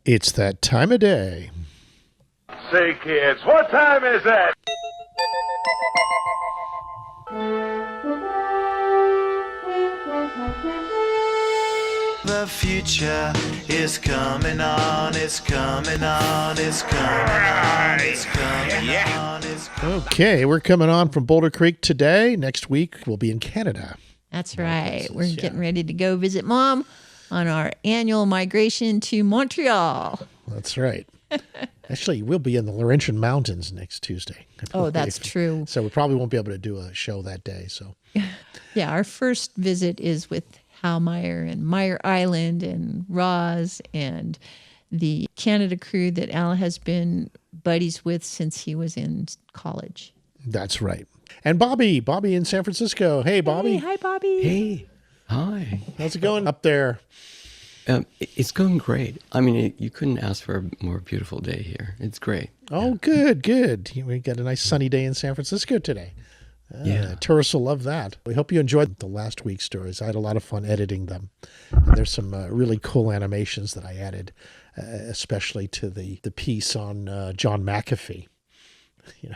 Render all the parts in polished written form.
It's that time of day. Say, kids, what time is it? The future is coming on, it's coming on, it's coming on, it's coming on, it's coming on. Okay, we're coming on from Boulder Creek today. Next week, we'll be in Canada. That's right. We're getting ready to go visit Mom on our annual migration to Montreal. That's right. Actually, we'll be in the Laurentian Mountains next Tuesday. Oh, that's true. So we probably won't be able to do a show that day. So, Yeah, our first visit is with Hal Meyer and Meyer Island and Roz and the Canada crew that Al has been buddies with since he was in college. that's right. And Bobby in San Francisco. Hey, Bobby. Hey, hi, Bobby. Hey, hi. How's it going up there? It's going great. I mean, you couldn't ask for a more beautiful day here. It's great. Oh, good. We got a nice sunny day in San Francisco today. Tourists will love that. We hope you enjoyed the last week's stories. I had a lot of fun editing them. And there's some really cool animations that I added, especially to the piece on John McAfee. You know.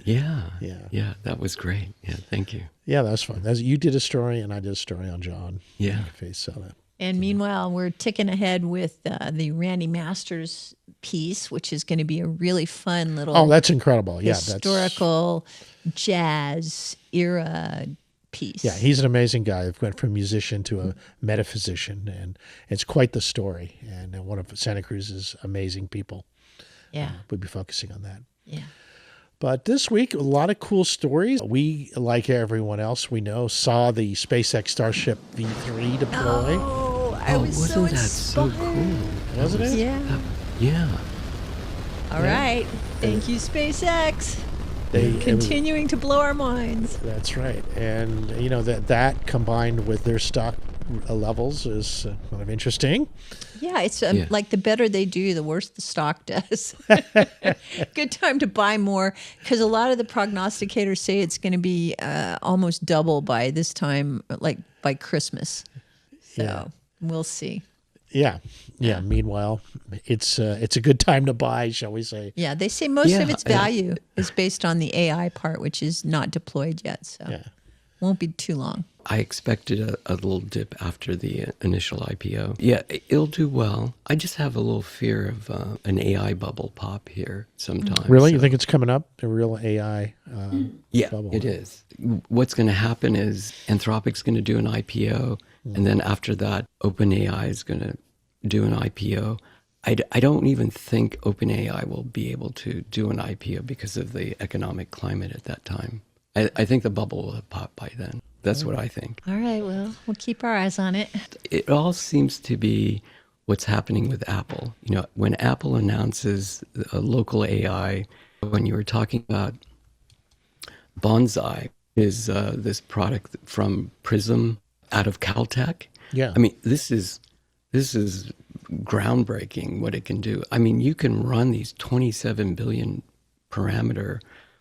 Yeah, that was great. Yeah, thank you. Yeah, that was fun. You did a story, and I did a story on John McAfee. So And meanwhile, we're ticking ahead with the Randy Masters piece, which is going to be a really fun little that's incredible. Yeah, historical jazz era piece. Yeah, he's an amazing guy. He went from musician to a metaphysician, and it's quite the story. And one of Santa Cruz's amazing people. Yeah. We'll be focusing on that. Yeah. But this week, a lot of cool stories. We, like everyone else we know, saw the SpaceX Starship V3 deploy. Oh, I was so wasn't that so inspired. cool? Wasn't it? Yeah. Yeah. All right. Thank you, SpaceX. Continuing to blow our minds. That's right. And, you know, that combined with their stock levels is kind of interesting. Yeah, it's like the better they do, the worse the stock does. Good time to buy more because a lot of the prognosticators say it's going to be almost double by this time, like by Christmas. So we'll see. Yeah. Meanwhile, it's a good time to buy, shall we say? Yeah, they say most of its value is based on the AI part, which is not deployed yet. So won't be too long. I expected a little dip after the initial IPO. Yeah, it'll do well. I just have a little fear of an AI bubble pop here sometime. Really? You think it's coming up? A real AI bubble? It is. What's going to happen is Anthropic's going to do an IPO, and then after that, OpenAI is going to do an IPO. I don't even think OpenAI will be able to do an IPO because of the economic climate at that time. I think the bubble will have popped by then. That's what I think. All right, well, we'll keep our eyes on it. It all seems to be what's happening with Apple. You know, when Apple announces a local AI, when you were talking about Bonsai, is this product from Prism out of Caltech. Yeah. I mean, this is groundbreaking what it can do. I mean, you can run these 27 billion parameter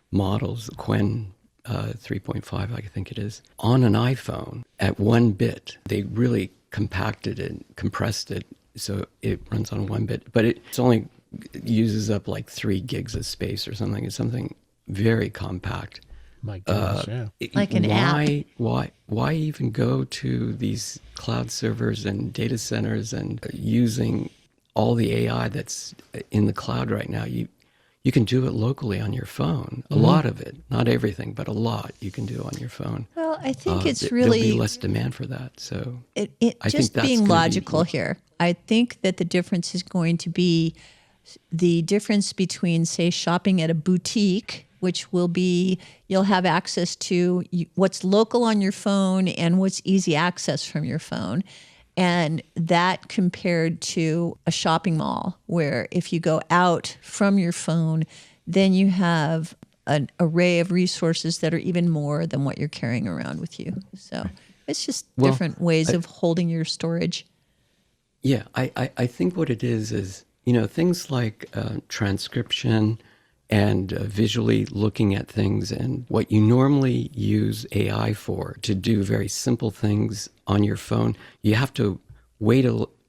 models, Quen 3.5, I think it is, on an iPhone at 1 bit. They really compacted it, compressed it, so it runs on 1 bit. But it's only uses up like 3 gigs of space or something. It's something very compact. My goodness, Like an app. Why even go to these cloud servers and data centers and using all the AI that's in the cloud right now? You can do it locally on your phone. A lot of it, not everything, but a lot you can do on your phone. Well, I think it's really... There'll be less demand for that. So I just think that's being logical here. I think that the difference is going to be the difference between, say, shopping at a boutique, which will be you'll have access to what's local on your phone and what's easy access from your phone. And that compared to a shopping mall where if you go out from your phone, then you have an array of resources that are even more than what you're carrying around with you. So it's just different ways of holding your storage. Yeah, I think what it is, you know, things like transcription and visually looking at things and what you normally use AI for to do very simple things on your phone, you have to wait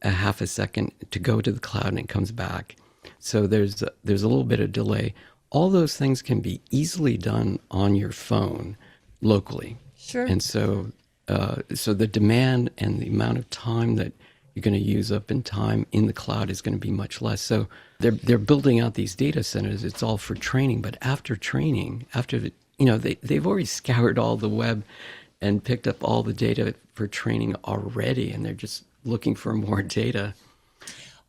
a half a second to go to the cloud and it comes back. So there's a little bit of delay. All those things can be easily done on your phone locally. Sure. And so the demand and the amount of time that you're going to use up in time in the cloud is going to be much less. So they're building out these data centers. It's all for training. But after training, they've already scoured all the web and picked up all the data for training already, and they're just looking for more data.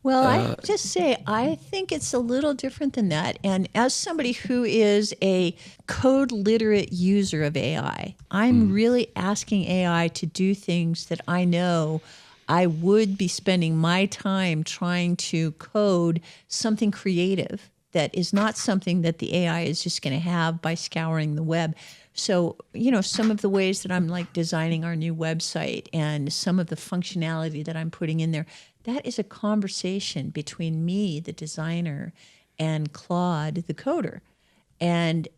Well, I just say, I think it's a little different than that. And as somebody who is a code literate user of AI, I'm really asking AI to do things that I know I would be spending my time trying to code something creative that is not something that the AI is just going to have by scouring the web. So, some of the ways that I'm like designing our new website and some of the functionality that I'm putting in there, that is a conversation between me, the designer, and Claude, the coder. And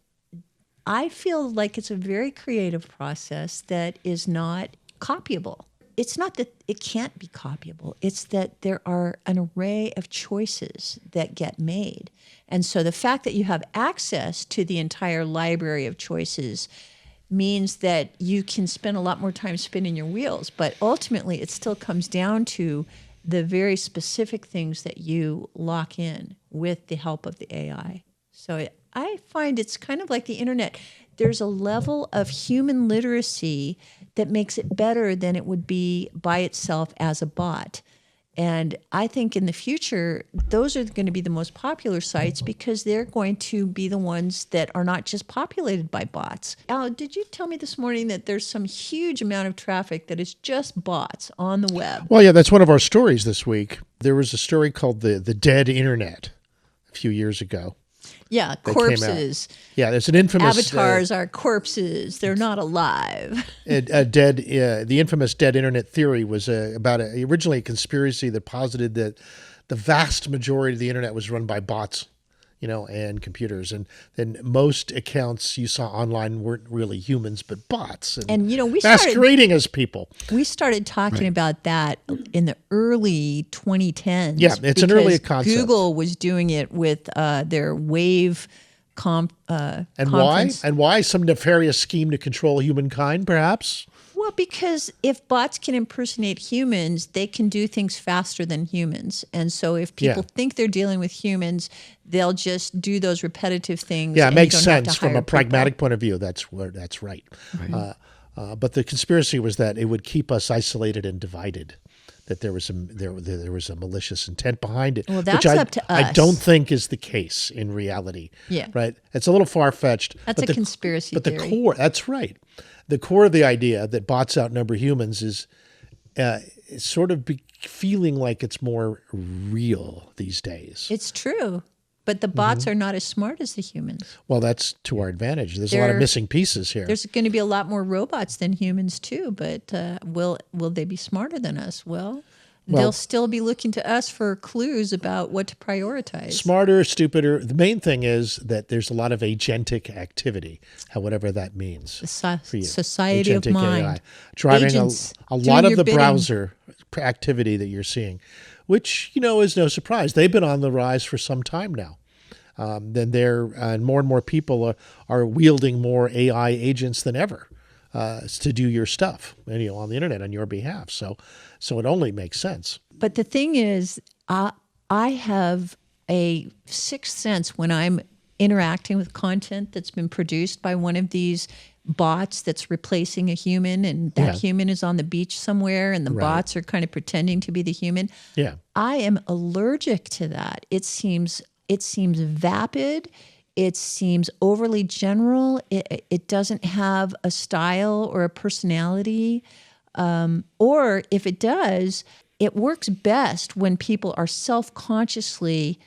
I feel like it's a very creative process that is not copyable. It's not that it can't be copyable. It's that there are an array of choices that get made. And so the fact that you have access to the entire library of choices means that you can spend a lot more time spinning your wheels. But ultimately, it still comes down to the very specific things that you lock in with the help of the AI. So I find it's kind of like the internet. There's a level of human literacy that makes it better than it would be by itself as a bot. And I think in the future, those are going to be the most popular sites because they're going to be the ones that are not just populated by bots. Al, did you tell me this morning that there's some huge amount of traffic that is just bots on the web? Well, yeah, that's one of our stories this week. There was a story called the Dead Internet a few years ago. Yeah, corpses. Yeah, there's an infamous avatars are corpses; they're not alive. The infamous dead internet theory was originally a conspiracy that posited that the vast majority of the internet was run by bots, and computers, and then most accounts you saw online weren't really humans but bots, and we masquerading as people. We started talking about that in the early 2010s. Yeah, it's an early concept. Google was doing it with their Wave and conference. Why some nefarious scheme to control humankind, perhaps? Well, because if bots can impersonate humans, they can do things faster than humans. And so if people think they're dealing with humans, they'll just do those repetitive things. Yeah, it makes sense from a pragmatic point of view. That's right. But the conspiracy was that it would keep us isolated and divided, that there was a malicious intent behind it. Well, that's which up to us. I don't think is the case in reality. Yeah. Right? It's a little far-fetched. That's a conspiracy theory. But the core, that's right. The core of the idea that bots outnumber humans is sort of feeling like it's more real these days. It's true. But the bots are not as smart as the humans. Well, that's to our advantage. There's a lot of missing pieces here. There's going to be a lot more robots than humans too, but will they be smarter than us? Well, they'll still be looking to us for clues about what to prioritize. Smarter, stupider. The main thing is that there's a lot of agentic activity, whatever that means. For you. Society agentic of mind. AI, driving Agents a lot of the bidding. browser activity that you're seeing, which, is no surprise. They've been on the rise for some time now. And more and more people are wielding more AI agents than ever to do your stuff, on the internet on your behalf. So it only makes sense. But the thing is, I have a sixth sense when I'm interacting with content that's been produced by one of these bots that's replacing a human, and that human is on the beach somewhere, and the bots are kind of pretending to be the human. Yeah, I am allergic to that. It seems vapid. It seems overly general. It doesn't have a style or a personality. Or if it does, it works best when people are self-consciously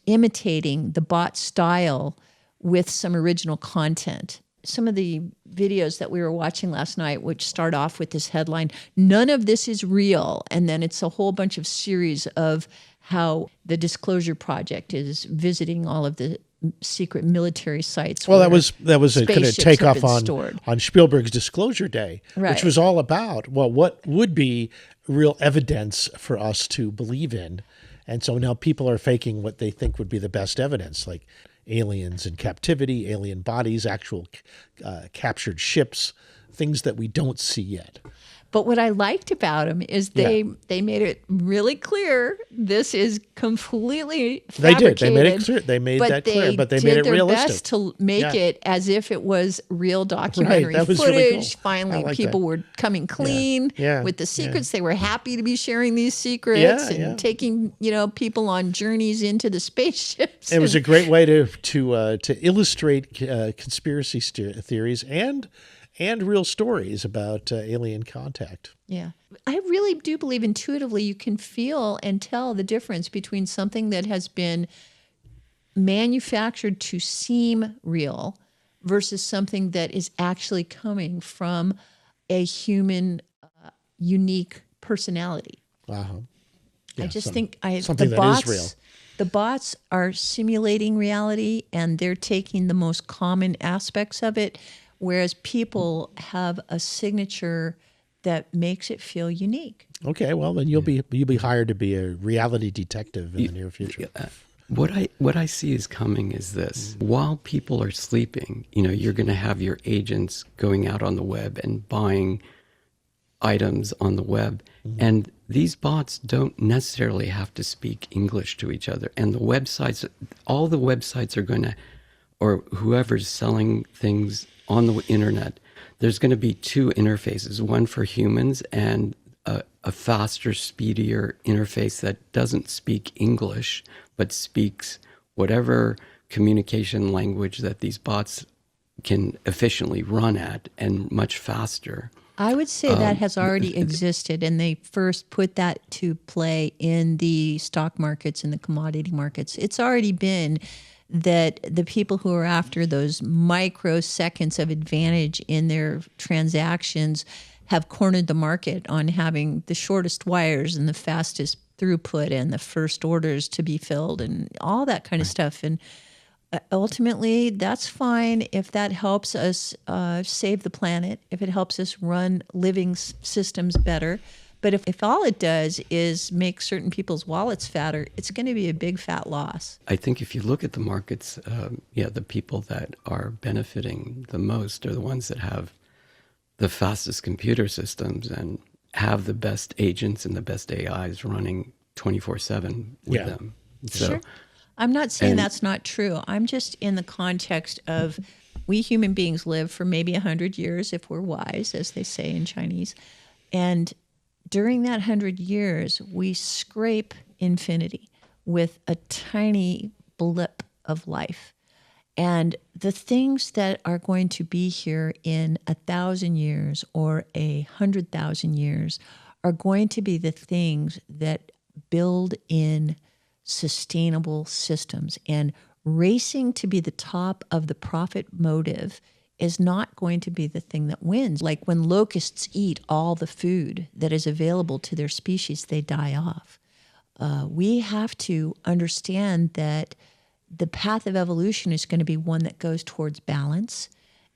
imitating the bot style with some original content. some of the videos that we were watching last night, which start off with this headline, "None of this is real." And then it's a whole bunch of series of how the Disclosure Project is visiting all of the secret military sites. Well, that was a kind of takeoff stored on Spielberg's Disclosure Day, Right. which was all about, well, what would be real evidence for us to believe in. And so now people are faking what they think would be the best evidence, like aliens in captivity, alien bodies, actual captured ships, things that we don't see yet. But what I liked about them is they made it really clear this is completely fabricated. They made it clear. They made that clear, but they made it did their realistic. best to make it as if it was real documentary that was footage. really cool. Finally, I like people that. were coming clean Yeah. with the secrets. They were happy to be sharing these secrets and taking taking people on journeys into the spaceships. It was a great way to illustrate conspiracy theories and real stories about alien contact. Yeah. I really do believe intuitively you can feel and tell the difference between something that has been manufactured to seem real versus something that is actually coming from a human unique personality. Uh-huh. Yeah, I just think something the that bots, is real. The bots are simulating reality and they're taking the most common aspects of it, whereas people have a signature that makes it feel unique. Okay, well then you'll be hired to be a reality detective in the near future. What I see is coming is this. While people are sleeping, you're going to have your agents going out on the web and buying items on the web. And these bots don't necessarily have to speak English to each other. And the websites, all the websites are going to, or whoever's selling things on the internet, there's going to be two interfaces, one for humans and a faster, speedier interface that doesn't speak English, but speaks whatever communication language that these bots can efficiently run at and much faster. I would say that has already existed, and they first put that to play in the stock markets and the commodity markets. It's already been that the people who are after those microseconds of advantage in their transactions have cornered the market on having the shortest wires and the fastest throughput and the first orders to be filled and all that kind of stuff. And ultimately, that's fine if that helps us save the planet, if it helps us run living systems better. But if all it does is make certain people's wallets fatter, it's going to be a big fat loss. I think if you look at the markets, the people that are benefiting the most are the ones that have the fastest computer systems and have the best agents and the best AIs running 24/7 with them. So, sure. I'm not saying that's not true. I'm just in the context of we human beings live for maybe 100 years if we're wise, as they say in Chinese. And during that 100 years, we scrape infinity with a tiny blip of life. And the things that are going to be here in 1,000 years or 100,000 years are going to be the things that build in sustainable systems. And racing to be the top of the profit motive is not going to be the thing that wins. Like when locusts eat all the food that is available to their species, they die off. We have to understand that the path of evolution is going to be one that goes towards balance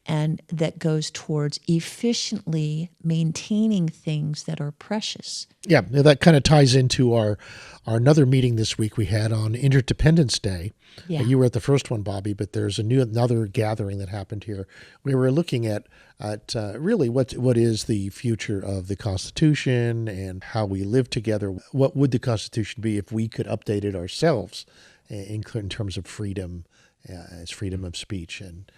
and that goes towards efficiently maintaining things that are precious. Yeah, that kind of ties into our another meeting this week we had on Interdependence Day. Yeah. You were at the first one, Bobby, but there's another gathering that happened here. We were looking at really what is the future of the Constitution and how we live together. What would the Constitution be if we could update it ourselves in terms of freedom, as freedom of speech and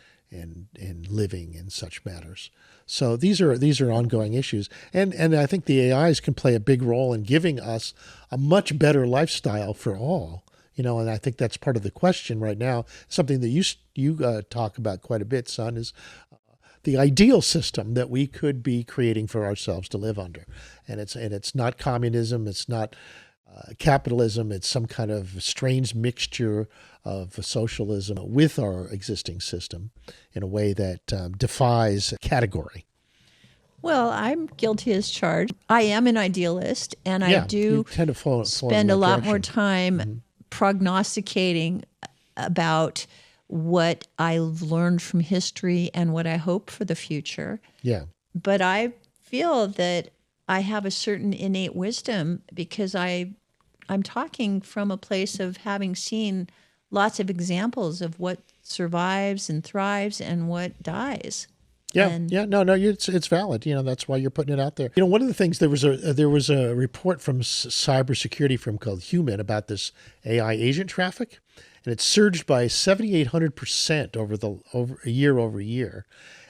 living in such matters. So these are ongoing issues, and I think the AIs can play a big role in giving us a much better lifestyle for all. And I think that's part of the question right now. Something that you talk about quite a bit, son, is the ideal system that we could be creating for ourselves to live under, and it's not communism, it's not capitalism. It's some kind of strange mixture of socialism with our existing system in a way that defies category. Well, I'm guilty as charged. I am an idealist, and I do you tend to fall in spend that a lot direction. more time prognosticating about what I've learned from history and what I hope for the future. Yeah. But I feel that I have a certain innate wisdom because I'm talking from a place of having seen lots of examples of what survives and thrives and what dies. Yeah, it's valid. That's why you're putting it out there. One of the things, there was a report from cybersecurity firm called Human about this AI agent traffic, and it surged by 7,800% over year,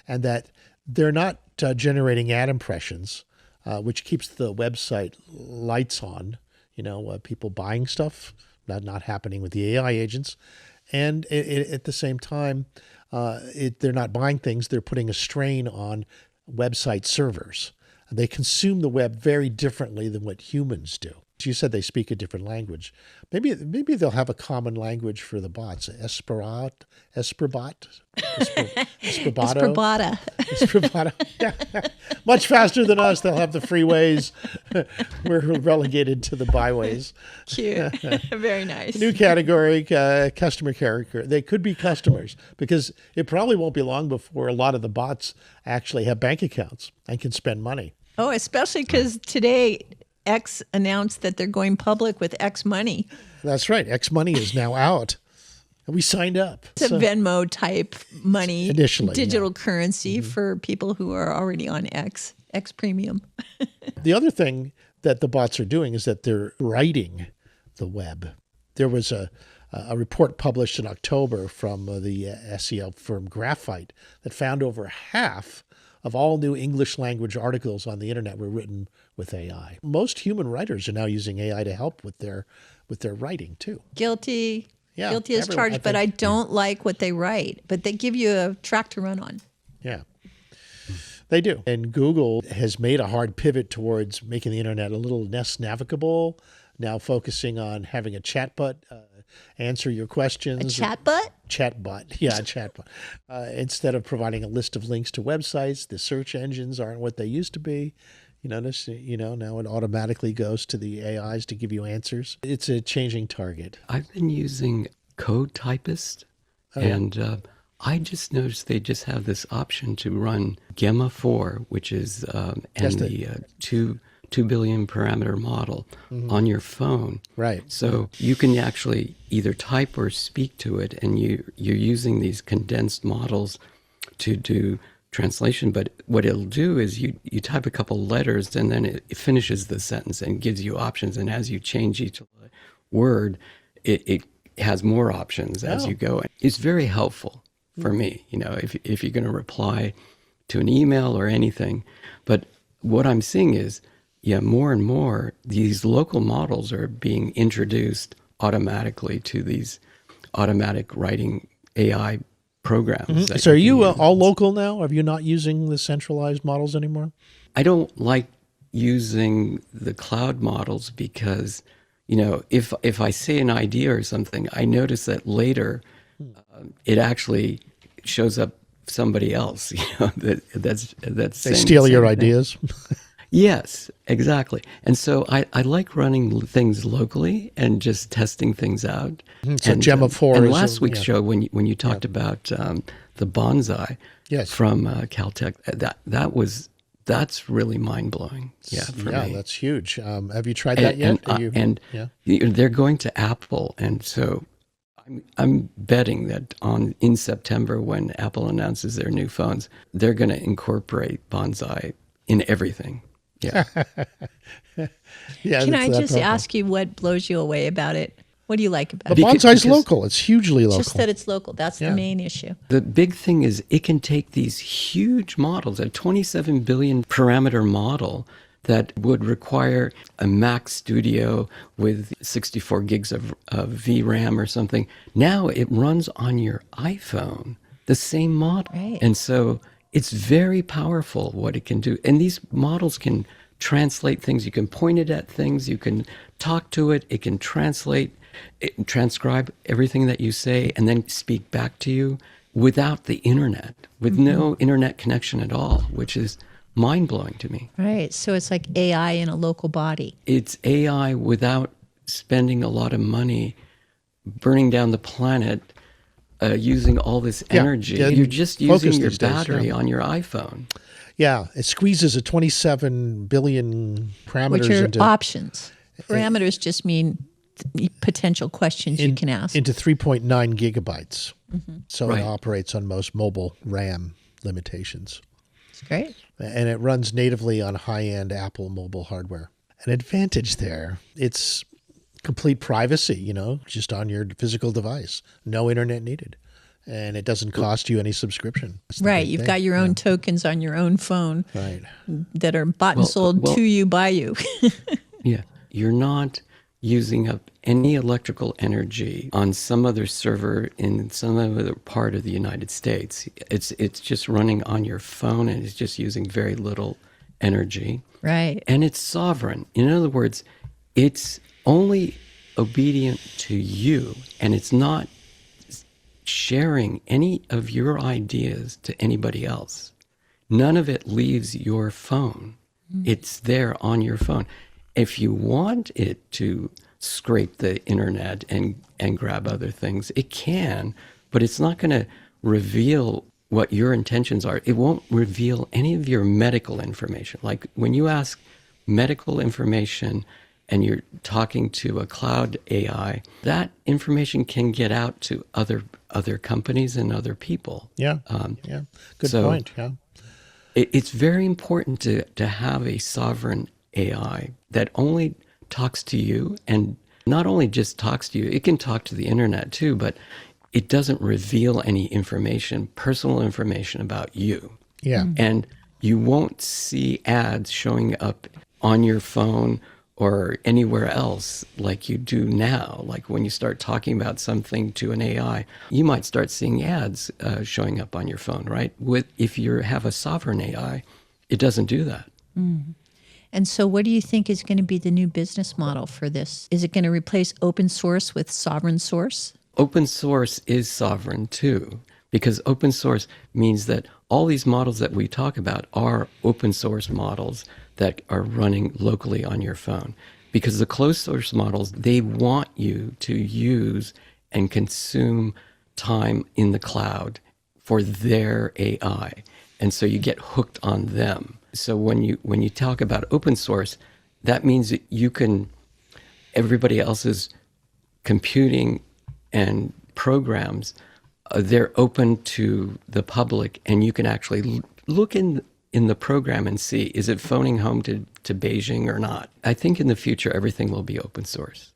and that they're not generating ad impressions, which keeps the website lights on. People buying stuff, not happening with the AI agents, and at the same time. They're not buying things, they're putting a strain on website servers. They consume the web very differently than what humans do. You said they speak a different language. Maybe they'll have a common language for the bots. Esperbot? Esperbata. Yeah. Much faster than us. They'll have the freeways. We're relegated to the byways. Cute. Very nice. New category, customer character. They could be customers because it probably won't be long before a lot of the bots actually have bank accounts and can spend money. Oh, especially because today X announced that they're going public with X Money. That's right. X Money is now out. We signed up. It's a Venmo type money, initially, digital currency for people who are already on X Premium. The other thing that the bots are doing is that they're writing the web. There was a report published in October from the SEO firm Graphite that found over half of all new English language articles on the internet were written with AI. Most human writers are now using AI to help with their writing too. Guilty. Yeah, Guilty as charged, but I don't like what they write. But they give you a track to run on. Yeah, they do. And Google has made a hard pivot towards making the internet a little less navigable, now focusing on having a chatbot answer your questions. A chatbot? Chatbot. Yeah, a chatbot. Instead of providing a list of links to websites, the search engines aren't what they used to be. Now it automatically goes to the AIs to give you answers. It's a changing target. I've been using Code Typist, and I just noticed they just have this option to run Gemma 4, which is the 2 billion parameter model on your phone. Right. So you can actually either type or speak to it, and you're using these condensed models to do translation. But what it'll do is you type a couple letters, and then it finishes the sentence and gives you options. And as you change each word, it has more options as you go. It's very helpful for me, if you're going to reply to an email or anything. But what I'm seeing is, more and more, these local models are being introduced automatically to these automatic writing AI programs. So are you all local now? Are you not using the centralized models anymore? I don't like using the cloud models because, if I say an idea or something, I notice that later it actually shows up somebody else. That's they steal your ideas. Yes, exactly. And so I like running things locally and just testing things out. So Gemma 4 and is last week's show, when you talked about the Bonsai from Caltech, that's really mind blowing. Yeah, for me. That's huge. Have you tried that yet? They're going to Apple, and so I'm betting that in September, when Apple announces their new phones, they're going to incorporate Bonsai in everything. Yeah. Can I just ask you what blows you away about it? What do you like about it? The Bonsai's local. It's hugely local. Just that it's local. That's the main issue. The big thing is it can take these huge models, a 27 billion parameter model that would require a Mac Studio with 64 gigs of VRAM or something. Now it runs on your iPhone, the same model. Right. And so it's very powerful what it can do. And these models can translate things. You can point it at things. You can talk to it. It can translate, transcribe everything that you say, and then speak back to you without the internet, with no internet connection at all, which is mind-blowing to me. Right. So it's like AI in a local body. It's AI without spending a lot of money burning down the planet, using all this energy. Yeah, you're just using your these days, battery on your iPhone. Yeah, it squeezes a 27 billion parameters Which are into options. Parameters just mean potential questions you can ask. into 3.9 gigabytes. So it operates on most mobile RAM limitations. It's great. And it runs natively on high-end Apple mobile hardware. An advantage there, it's complete privacy, just on your physical device. No internet needed. And it doesn't cost you any subscription. Right. You've got your own tokens on your own phone that are bought and sold to you, by you. Yeah. You're not using up any electrical energy on some other server in some other part of the United States. It's just running on your phone, and it's just using very little energy. Right. And it's sovereign. In other words, it's only obedient to you, and it's not sharing any of your ideas to anybody else. None of it leaves your phone. It's there on your phone. If you want it to scrape the internet and grab other things, it can, but it's not going to reveal what your intentions are. It won't reveal any of your medical information. Like when you ask medical information and you're talking to a cloud AI, that information can get out to other companies and other people. Yeah, good point. Yeah, it's very important to have a sovereign AI that only talks to you, and not only just talks to you, it can talk to the internet too, but it doesn't reveal any information, personal information about you. Yeah. And you won't see ads showing up on your phone or anywhere else like you do now. Like when you start talking about something to an AI, you might start seeing ads showing up on your phone, right? If you have a sovereign AI, it doesn't do that. And so what do you think is going to be the new business model for this? Is it going to replace open source with sovereign source? Open source is sovereign too, because open source means that all these models that we talk about are open source models that are running locally on your phone. Because the closed source models, they want you to use and consume time in the cloud for their AI. And so you get hooked on them. So when you talk about open source, that means that you can, everybody else's computing and programs, they're open to the public, and you can actually look in the program and see, is it phoning home to Beijing or not? I think in the future, everything will be open source.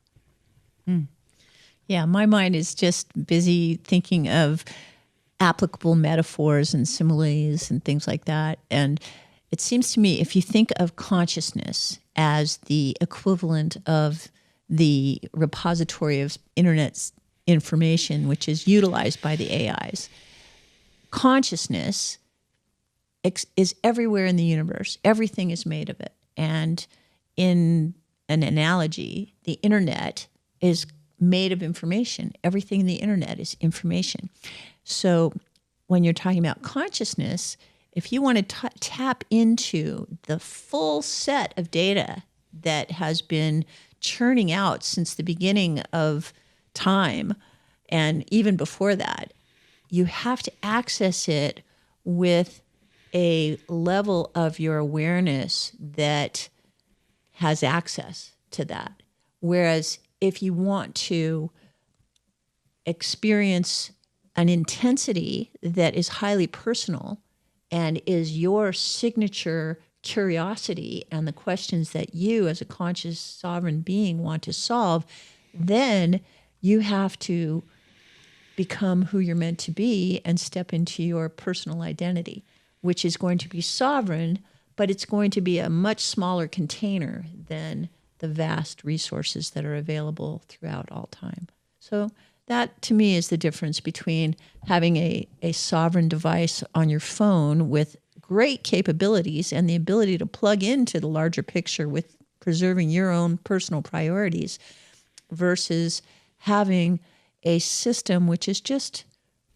Yeah, my mind is just busy thinking of applicable metaphors and similes and things like that. And it seems to me, if you think of consciousness as the equivalent of the repository of internet information, which is utilized by the AIs, consciousness is everywhere in the universe. Everything is made of it. And in an analogy, the internet is made of information. Everything in the internet is information. So when you're talking about consciousness, if you want to tap into the full set of data that has been churning out since the beginning of time, and even before that, you have to access it with a level of your awareness that has access to that. Whereas if you want to experience an intensity that is highly personal and is your signature curiosity and the questions that you as a conscious sovereign being want to solve, then you have to become who you're meant to be and step into your personal identity, which is going to be sovereign, but it's going to be a much smaller container than the vast resources that are available throughout all time. So that, to me, is the difference between having a sovereign device on your phone with great capabilities and the ability to plug into the larger picture with preserving your own personal priorities versus having a system which is just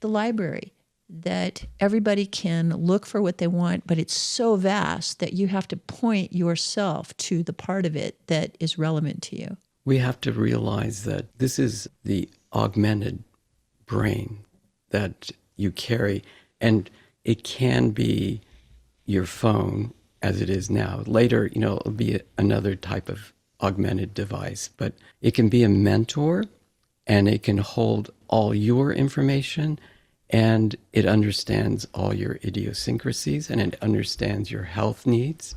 the library that everybody can look for what they want, but it's so vast that you have to point yourself to the part of it that is relevant to you. We have to realize that this is the augmented brain that you carry, and it can be your phone as it is now. Later, it'll be another type of augmented device, but it can be a mentor, and it can hold all your information, and it understands all your idiosyncrasies, and it understands your health needs.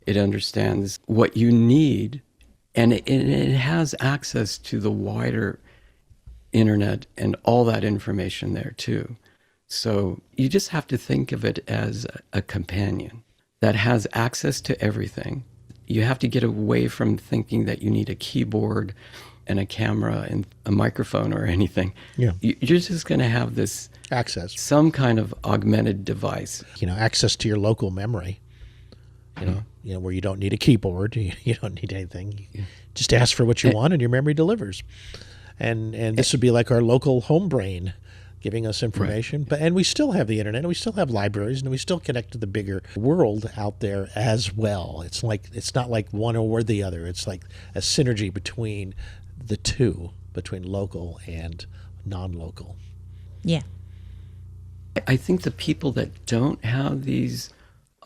It understands what you need, and it has access to the wider internet and all that information there too. So you just have to think of it as a companion that has access to everything. You have to get away from thinking that you need a keyboard and a camera and a microphone or anything. Yeah. You're just going to have this Access. some kind of augmented device. Access to your local memory. Where you don't need a keyboard, you don't need anything. You just ask for what you want, and your memory delivers. And this would be like our local home brain, giving us information. Right. And we still have the internet, and we still have libraries, and we still connect to the bigger world out there as well. It's not like one or the other. It's like a synergy between the two, between local and non-local. Yeah. I think the people that don't have these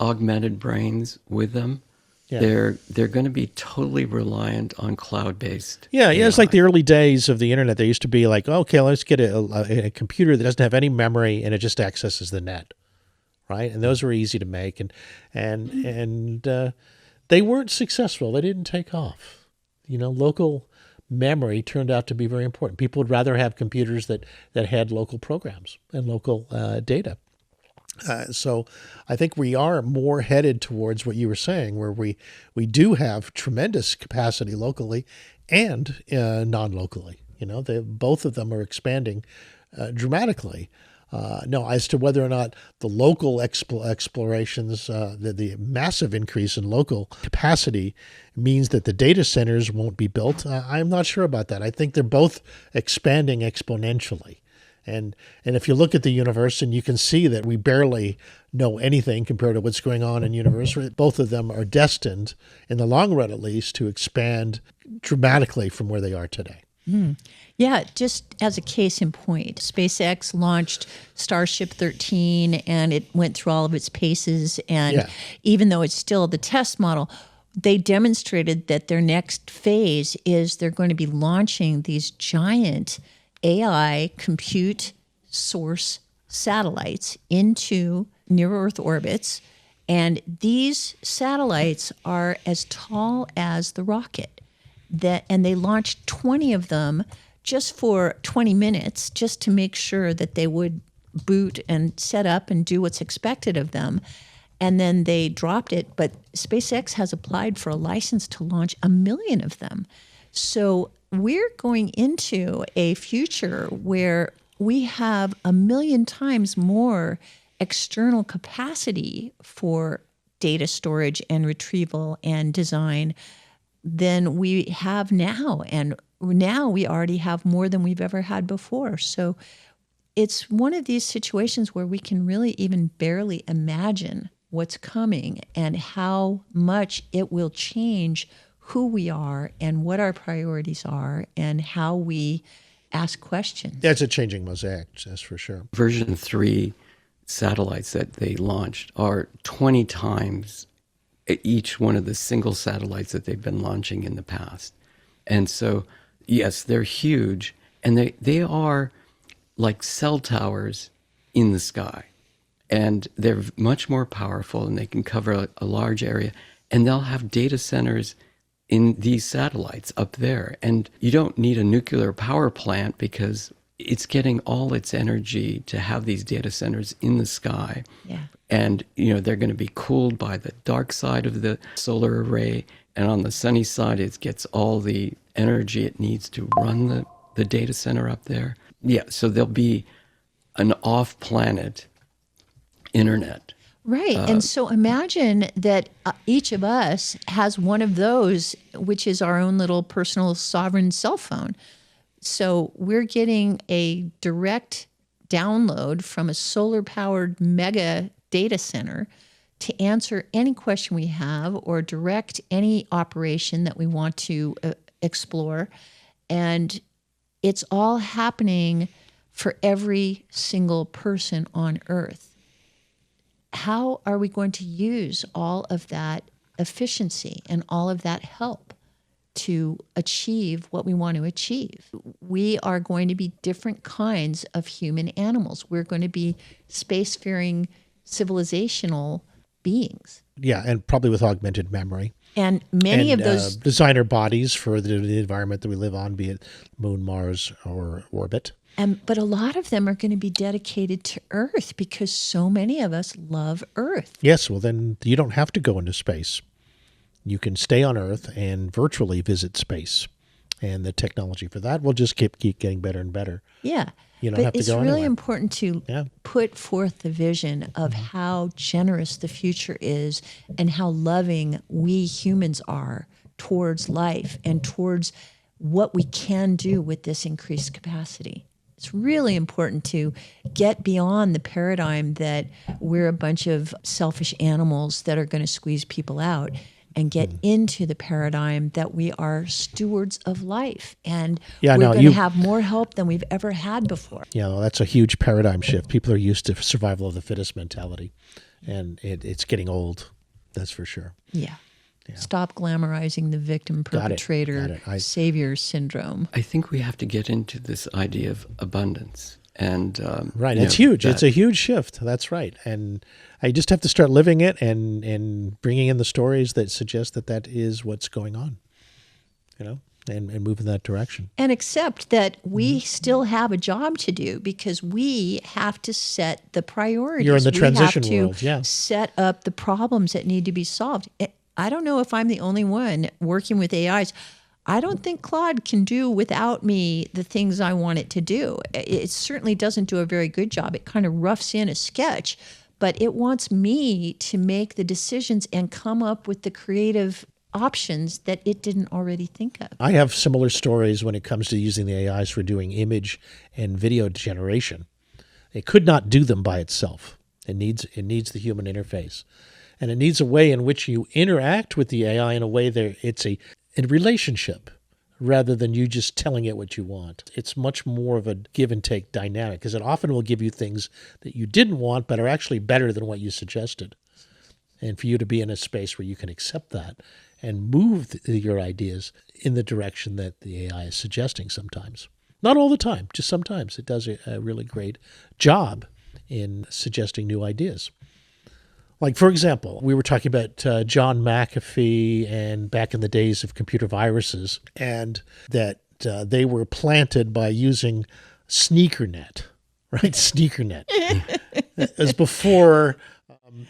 augmented brains with them, they're going to be totally reliant on cloud-based. Yeah, it's like the early days of the internet. There used to be like, okay, let's get a computer that doesn't have any memory and it just accesses the net, right? And those were easy to make, and they weren't successful. They didn't take off. Local memory turned out to be very important. People would rather have computers that had local programs and local data. So I think we are more headed towards what you were saying, where we do have tremendous capacity locally and non-locally. Both of them are expanding dramatically. Now, as to whether or not the local explorations, the massive increase in local capacity means that the data centers won't be built, I'm not sure about that. I think they're both expanding exponentially. And if you look at the universe, and you can see that we barely know anything compared to what's going on in the universe, both of them are destined, in the long run at least, to expand dramatically from where they are today. Yeah, just as a case in point, SpaceX launched Starship 13, and it went through all of its paces. And even though it's still the test model, they demonstrated that their next phase is they're going to be launching these giant AI compute source satellites into near-Earth orbits. And these satellites are as tall as the rocket. And they launched 20 of them just for 20 minutes, just to make sure that they would boot and set up and do what's expected of them. And then they dropped it. But SpaceX has applied for a license to launch 1 million of them. So we're going into a future where we have 1 million times more external capacity for data storage and retrieval and design than we have now. And now we already have more than we've ever had before. So it's one of these situations where we can really even barely imagine what's coming and how much it will change who we are and what our priorities are and how we ask questions. Yeah, it's a changing mosaic, that's for sure. Version 3 satellites that they launched are 20 times each one of the single satellites that they've been launching in the past. And so, yes, they're huge, and they are like cell towers in the sky. And they're much more powerful, and they can cover a large area, and they'll have data centers in these satellites up there. And you don't need a nuclear power plant because it's getting all its energy to have these data centers in the sky. Yeah. And, they're going to be cooled by the dark side of the solar array. And on the sunny side, it gets all the energy it needs to run the data center up there. Yeah, so there'll be an off-planet internet. Right. And so imagine that each of us has one of those, which is our own little personal sovereign cell phone. So we're getting a direct download from a solar powered mega data center to answer any question we have or direct any operation that we want to explore. And it's all happening for every single person on Earth. How are we going to use all of that efficiency and all of that help to achieve what we want to achieve? We are going to be different kinds of human animals. We're going to be spacefaring civilizational beings. Yeah, and probably with augmented memory. And many of those designer bodies for the environment that we live on, be it Moon, Mars, or orbit. But a lot of them are going to be dedicated to Earth because so many of us love Earth. Yes, well then you don't have to go into space. You can stay on Earth and virtually visit space. And the technology for that will just keep getting better and better. Yeah. You don't have to it's go really anywhere. important to put forth the vision of how generous the future is and how loving we humans are towards life and towards what we can do with this increased capacity. It's really important to get beyond the paradigm that we're a bunch of selfish animals that are going to squeeze people out and get into the paradigm that we are stewards of life and we're going to have more help than we've ever had before. Yeah, well, that's a huge paradigm shift. People are used to survival of the fittest mentality, and it's getting old, that's for sure. Yeah. Stop glamorizing the victim perpetrator savior syndrome. I think we have to get into this idea of abundance. And right, it's huge. It's a huge shift. That's right. And I just have to start living it and bringing in the stories that suggest that is what's going on, and move in that direction. And accept that we still have a job to do because we have to set the priorities. You're in the transition we have world, yeah. Set up the problems that need to be solved. I don't know if I'm the only one working with AIs. I don't think Claude can do without me the things I want it to do. It certainly doesn't do a very good job. It kind of roughs in a sketch, but it wants me to make the decisions and come up with the creative options that it didn't already think of. I have similar stories when it comes to using the AIs for doing image and video generation. It could not do them by itself. It needs the human interface. And it needs a way in which you interact with the AI in a way that it's a relationship rather than you just telling it what you want. It's much more of a give and take dynamic because it often will give you things that you didn't want but are actually better than what you suggested. And for you to be in a space where you can accept that and move your ideas in the direction that the AI is suggesting sometimes. Not all the time, just sometimes. It does a really great job in suggesting new ideas. Like, for example, we were talking about John McAfee and back in the days of computer viruses, and that they were planted by using SneakerNet, right? SneakerNet. As before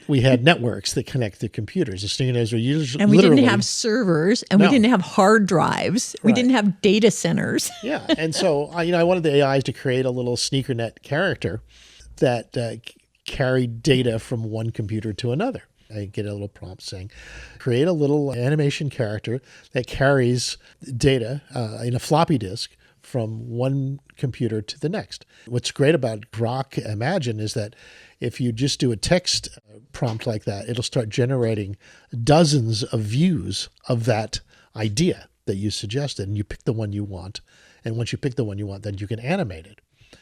we had networks that connect the computers. The SneakerNets were usually and we didn't have servers, and we didn't have hard drives. We didn't have data centers. Yeah, and so I wanted the AIs to create a little SneakerNet character that carried data from one computer to another. I get a little prompt saying, create a little animation character that carries data in a floppy disk from one computer to the next. What's great about Grok Imagine is that if you just do a text prompt like that, it'll start generating dozens of views of that idea that you suggested, and you pick the one you want. And once you pick the one you want, then you can animate it.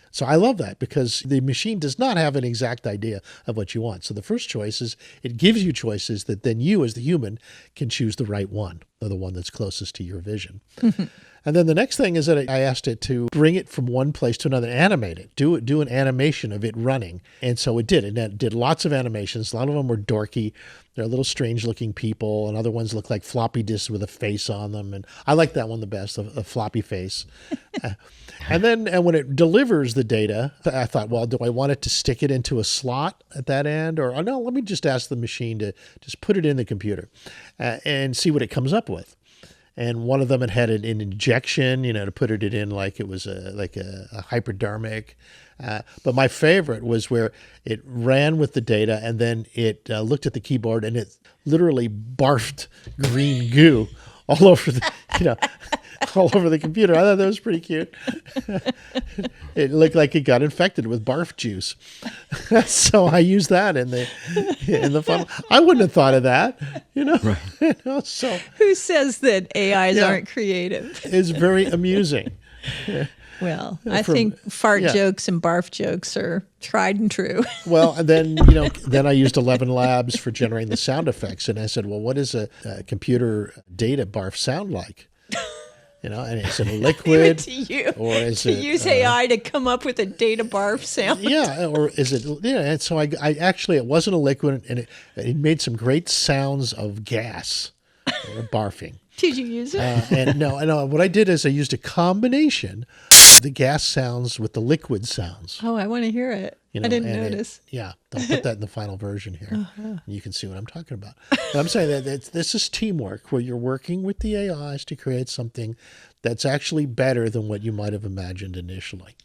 So I love that because the machine does not have an exact idea of what you want. So the first choice is it gives you choices that then you as the human can choose the right one, or the one that's closest to your vision. And then the next thing is that I asked it to bring it from one place to another, animate it, do an animation of it running. And so it did. And it did lots of animations. A lot of them were dorky. They're little strange looking people, and other ones look like floppy disks with a face on them. And I like that one the best, a floppy face. And when it delivers the data, I thought, well, do I want it to stick it into a slot at that end? Or no, let me just ask the machine to just put it in the computer and see what it comes up with. and one of them had an injection, to put it in like it was a hypodermic. But my favorite was where it ran with the data and then it looked at the keyboard and it literally barfed green goo all over all over the computer. I thought that was pretty cute. It looked like it got infected with barf juice. So I used that in the funnel. I wouldn't have thought of that, Right. So Who says that AIs aren't creative? it's very amusing. Well, I think fart jokes and barf jokes are tried and true. Well, and then, then I used 11 Labs for generating the sound effects. And I said, well, what does a computer data barf sound like? And is it a liquid? Or is it use AI to come up with a data barf sound? Yeah, or is it? Yeah, and so I actually, it wasn't a liquid, and it made some great sounds of gas, barfing. Did you use it? And no, what I did is I used a combination of the gas sounds with the liquid sounds. Oh, I want to hear it. I didn't notice. I'll put that in the final version here. And you can see what I'm talking about. But I'm saying that this is teamwork where you're working with the AIs to create something that's actually better than what you might have imagined initially.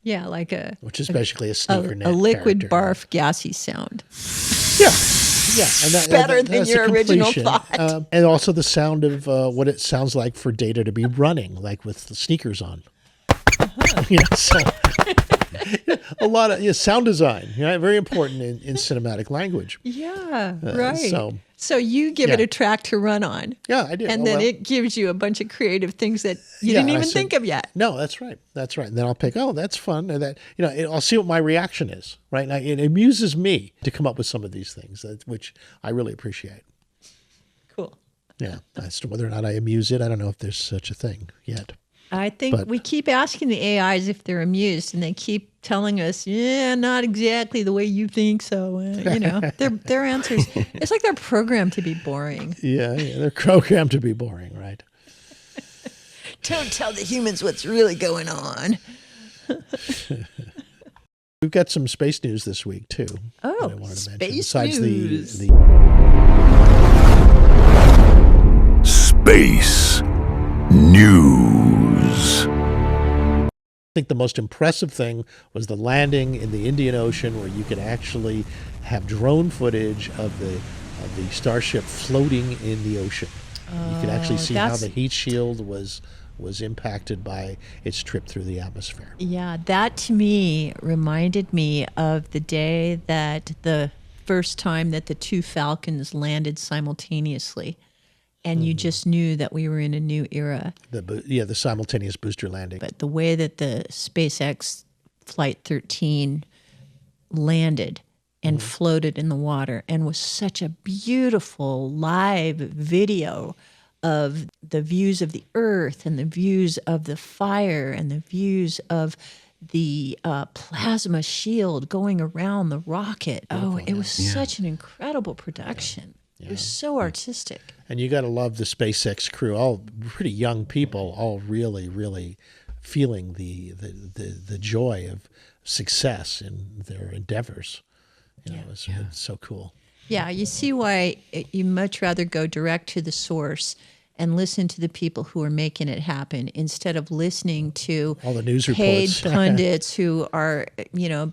Yeah, like which is basically a sneaker a liquid barf gassy sound. Yeah, and that's better than your original thought. And also the sound of what it sounds like for data to be running, like with the sneakers on. So a lot of sound design, very important in cinematic language. Yeah, right. So you give Yeah. it a track to run on. Yeah, I did. And then it gives you a bunch of creative things that you didn't even think of yet. No, that's right. That's right. And then I'll pick, that's fun. And that, I'll see what my reaction is, right? And it amuses me to come up with some of these things, which I really appreciate. Cool. Yeah. As to whether or not I amuse it, I don't know if there's such a thing yet. I think we keep asking the AIs if they're amused, and they keep telling us, not exactly the way you think. So, their answers, it's like they're programmed to be boring. Yeah, they're programmed to be boring, right? Don't tell the humans what's really going on. We've got some space news this week, too. Oh, that I wanted to mention. space Besides news. the Space news. I think the most impressive thing was the landing in the Indian Ocean, where you could actually have drone footage of the Starship floating in the ocean. You could actually see how the heat shield was impacted by its trip through the atmosphere. Yeah, that to me reminded me of the day that the first time that the two Falcons landed simultaneously. And you just knew that we were in a new era. The simultaneous booster landing. But the way that the SpaceX Flight 13 landed and floated in the water and was such a beautiful live video of the views of the Earth and the views of the fire and the views of the plasma shield going around the rocket. It was such an incredible production. It was so artistic. And you got to love the SpaceX crew, all pretty young people, all really, really feeling the joy of success in their endeavors. It's so cool. Yeah, you see why you much rather go direct to the source and listen to the people who are making it happen instead of listening to all the news paid reports. pundits who are,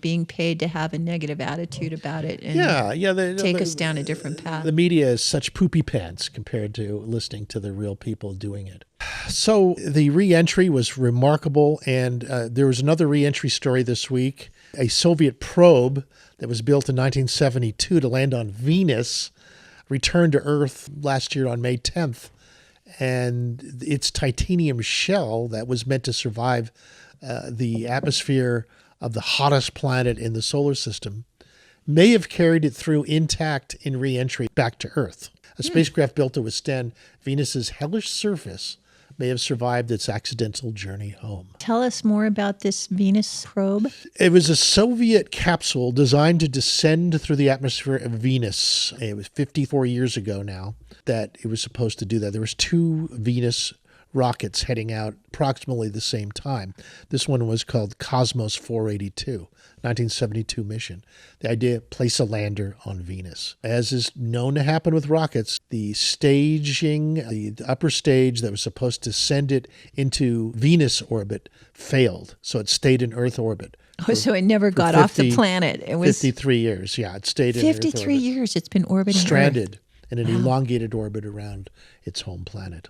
being paid to have a negative attitude about it and take us down a different path. The media is such poopy pants compared to listening to the real people doing it. So the re-entry was remarkable, and there was another re-entry story this week. A Soviet probe that was built in 1972 to land on Venus returned to Earth last year on May 10th. And its titanium shell that was meant to survive the atmosphere of the hottest planet in the solar system may have carried it through intact in re-entry back to Earth. A spacecraft built to withstand Venus's hellish surface may have survived its accidental journey home. Tell us more about this Venus probe. It was a Soviet capsule designed to descend through the atmosphere of Venus. It was 54 years ago now that it was supposed to do that. There was 2 Venus rockets heading out approximately the same time. This one was called Cosmos 482, 1972 mission. The idea, place a lander on Venus. As is known to happen with rockets, the staging, the upper stage that was supposed to send it into Venus orbit failed. So it stayed in Earth orbit. Oh, so it never got off the planet. It was 53 years. Yeah, it stayed in Earth orbit. 53 years it's been orbiting Stranded Earth. in an elongated orbit around its home planet.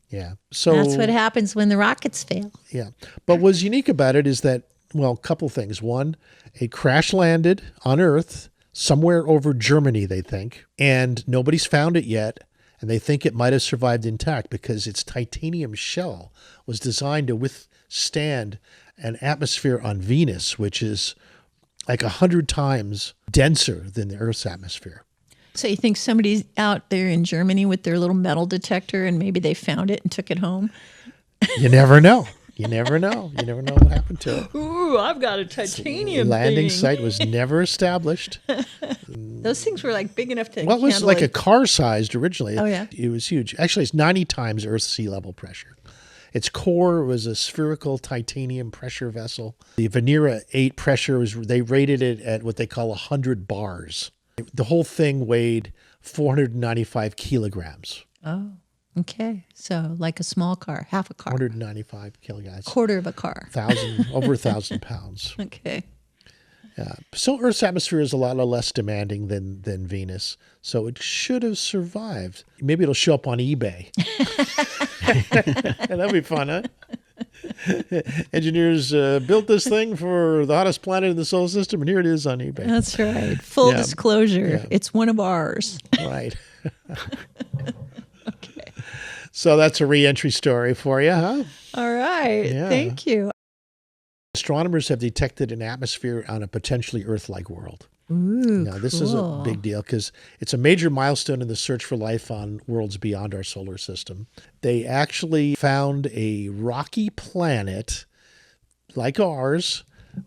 Yeah. So That's what happens when the rockets fail. Yeah. But what's unique about it is that, well, a couple things. One, it crash landed on Earth somewhere over Germany, they think, and nobody's found it yet. And they think it might have survived intact because its titanium shell was designed to withstand an atmosphere on Venus, which is like 100 times denser than the Earth's atmosphere. So you think somebody's out there in Germany with their little metal detector and maybe they found it and took it home? You never know. You never know. You never know what happened to it. Ooh, I've got a titanium Landing thing. site was never established. Those things were like big enough to Well, it was handle like a car sized originally. Oh, yeah? It was huge. Actually, it's 90 times Earth's sea level pressure. Its core was a spherical titanium pressure vessel. The Venera 8 pressure they rated it at what they call 100 bars. The whole thing weighed 495 kilograms. Oh, okay. So like a small car, half a car, 195 kilograms. quarter of a car. Over 1,000 pounds. Okay. So Earth's atmosphere is a lot less demanding than Venus. So it should have survived. Maybe it'll show up on eBay. That'd be fun, huh? Engineers built this thing for the hottest planet in the solar system, and here it is on eBay. That's right. Full Yeah. disclosure. Yeah. It's one of ours. Right. Okay. So that's a re-entry story for you, huh? All right. Yeah. Thank you. Astronomers have detected an atmosphere on a potentially Earth-like world. Ooh, Now, this is a big deal because it's a major milestone in the search for life on worlds beyond our solar system. They actually found a rocky planet like ours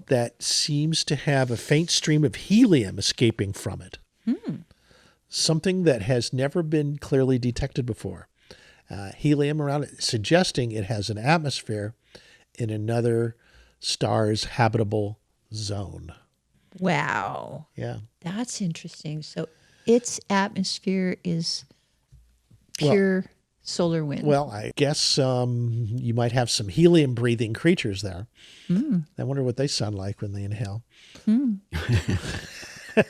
that seems to have a faint stream of helium escaping from it. Something that has never been clearly detected before. Helium around it, suggesting it has an atmosphere in another star's habitable zone. Wow. Yeah. That's interesting. So its atmosphere is pure solar wind. Well, I guess you might have some helium-breathing creatures there. I wonder what they sound like when they inhale.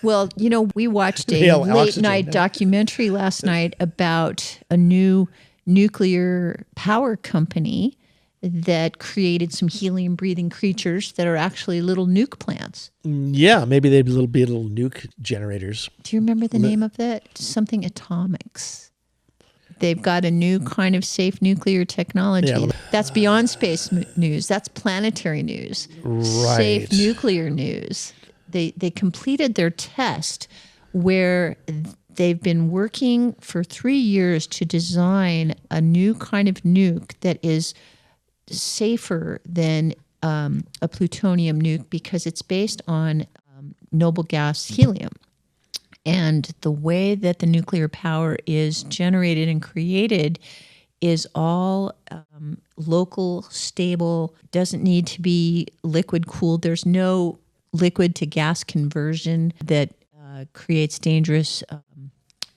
Well, we watched a Inhale late oxygen. night documentary last night about a new nuclear power company that created some helium breathing creatures that are actually little nuke plants. Yeah, maybe they'd be little nuke generators. Do you remember the name of that? Something atomics. They've got a new kind of safe nuclear technology. Yeah. That's beyond space news. That's planetary news. Right. Safe nuclear news. They completed their test where they've been working for 3 years to design a new kind of nuke that is safer than a plutonium nuke because it's based on noble gas helium. And the way that the nuclear power is generated and created is all local, stable, doesn't need to be liquid cooled. There's no liquid to gas conversion that creates dangerous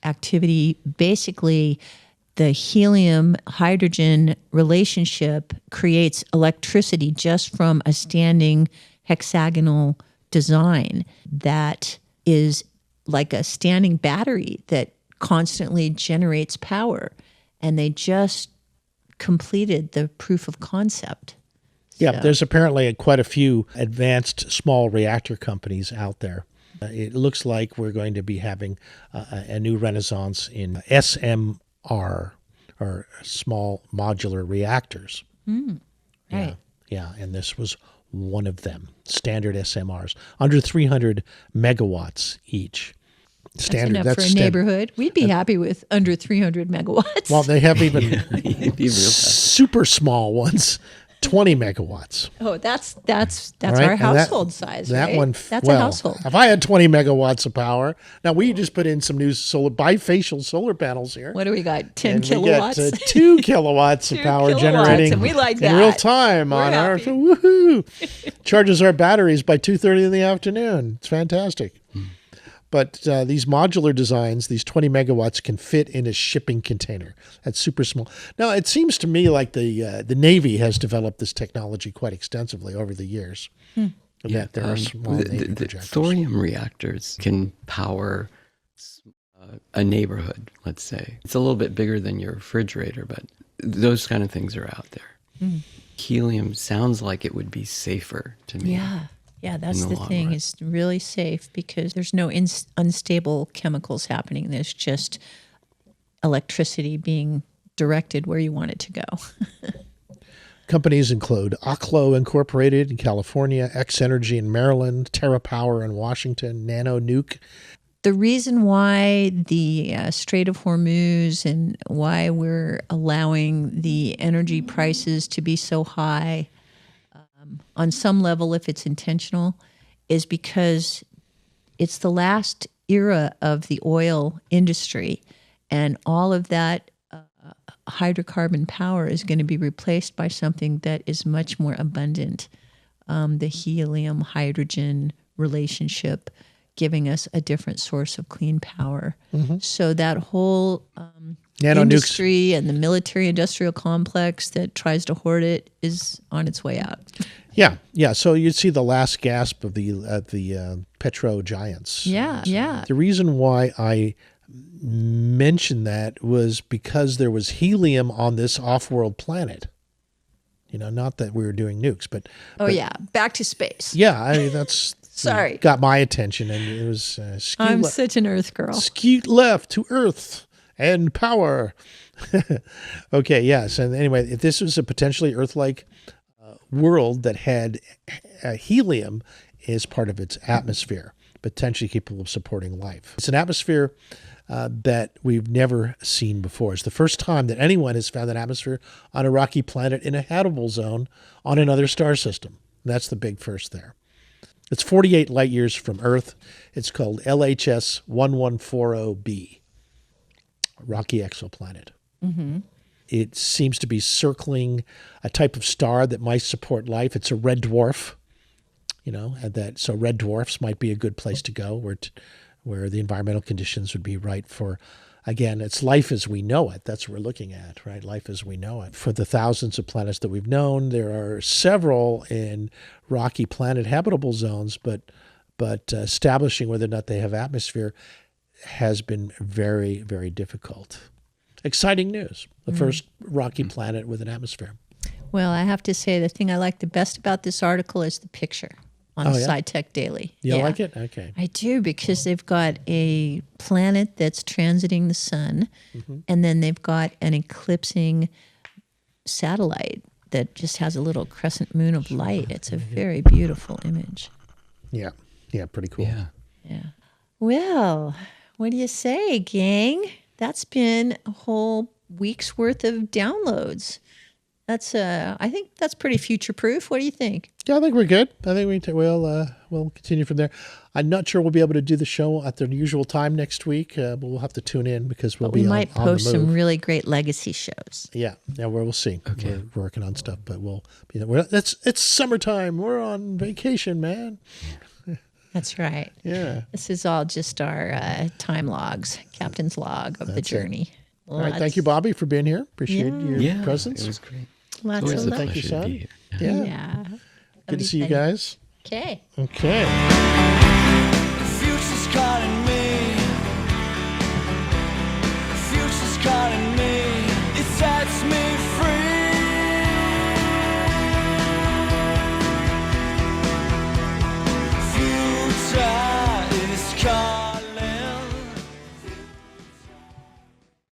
activity. Basically, the helium-hydrogen relationship creates electricity just from a standing hexagonal design that is like a standing battery that constantly generates power. And they just completed the proof of concept. Yeah, So- there's apparently quite a few advanced small reactor companies out there. It looks like we're going to be having a new renaissance in SMR, or small modular reactors. Right. Yeah, and this was one of them. Standard SMRs, under 300 megawatts each. Standard. That's enough for a standard. neighborhood. We'd be happy with under 300 megawatts. Well, they have even You'd be real fast. super small ones, 20 megawatts. Oh, that's All right? our And household size, That right? one, That's well, a household. If I had 20 megawatts of power, now we just put in some new bifacial solar panels here. What do we got? 10 and kilowatts? We get 2 kilowatts of 2 power kilowatts, generating and we like in that. real time We're on happy. Earth. Woohoo! Charges our batteries by 2:30 in the afternoon. It's fantastic. But these modular designs, these 20 megawatts, can fit in a shipping container. That's super small. Now, it seems to me like the Navy has developed this technology quite extensively over the years. That there are small Navy the projectors. thorium reactors can power a neighborhood, let's say. It's a little bit bigger than your refrigerator, but those kind of things are out there. Helium sounds like it would be safer to me. Yeah, that's in the the long thing. run. It's really safe because there's no unstable chemicals happening. There's just electricity being directed where you want it to go. Companies include Oklo Incorporated in California, X Energy in Maryland, TerraPower in Washington, Nano Nuke. The reason why the Strait of Hormuz and why we're allowing the energy prices to be so high, on some level, if it's intentional, is because it's the last era of the oil industry, and all of that hydrocarbon power is going to be replaced by something that is much more abundant. The helium hydrogen relationship giving us a different source of clean power. So that whole Nano industry and the military industrial complex that tries to hoard it is on its way out. Yeah. So you'd see the last gasp of the petro giants. Yeah. The reason why I mentioned that was because there was helium on this off-world planet. Not that we were doing nukes, but Back to space. yeah, I mean, that's Sorry. got my attention, and it was I'm such an Earth girl. skeet left to Earth and power. Okay, yes, and anyway, if this was a potentially Earth-like world that had helium as part of its atmosphere, potentially capable of supporting life. It's an atmosphere that we've never seen before. It's the first time that anyone has found an atmosphere on a rocky planet in a habitable zone on another star system. That's the big first there. It's 48 light years from Earth. It's called LHS 1140b, rocky exoplanet. It seems to be circling a type of star that might support life. It's a red dwarf, so red dwarfs might be a good place to go where the environmental conditions would be right for, again, it's life as we know it. That's what we're looking at, right? Life as we know it. For the thousands of planets that we've known, there are several in rocky planet habitable zones, but establishing whether or not they have atmosphere has been very, very difficult. Exciting news. The first rocky planet with an atmosphere. Well, I have to say the thing I like the best about this article is the picture on SciTech Daily. You like it? Okay. I do, because they've got a planet that's transiting the sun, and then they've got an eclipsing satellite that just has a little crescent moon of light. It's a very beautiful image. Yeah, pretty cool. Yeah. Well, what do you say, gang? That's been a whole week's worth of downloads. That's I think that's pretty future-proof. What do you think? Yeah, I think we're good. I think we'll continue from there. I'm not sure we'll be able to do the show at the usual time next week, but we'll have to tune in because we'll We be might on the post some move. really great legacy shows. Yeah, we'll see. Okay. We're working on stuff, but we'll be there. It's summertime. We're on vacation, man. That's right. Yeah. This is all just our time logs, captain's log of the journey. All right. Thank you, Bobby, for being here. Appreciate your Yeah, presence. it was great. Lots Always of a love. Thank you, pleasure to son. be here. Yeah. Yeah. Good to see you guys. Okay. Okay. The future's calling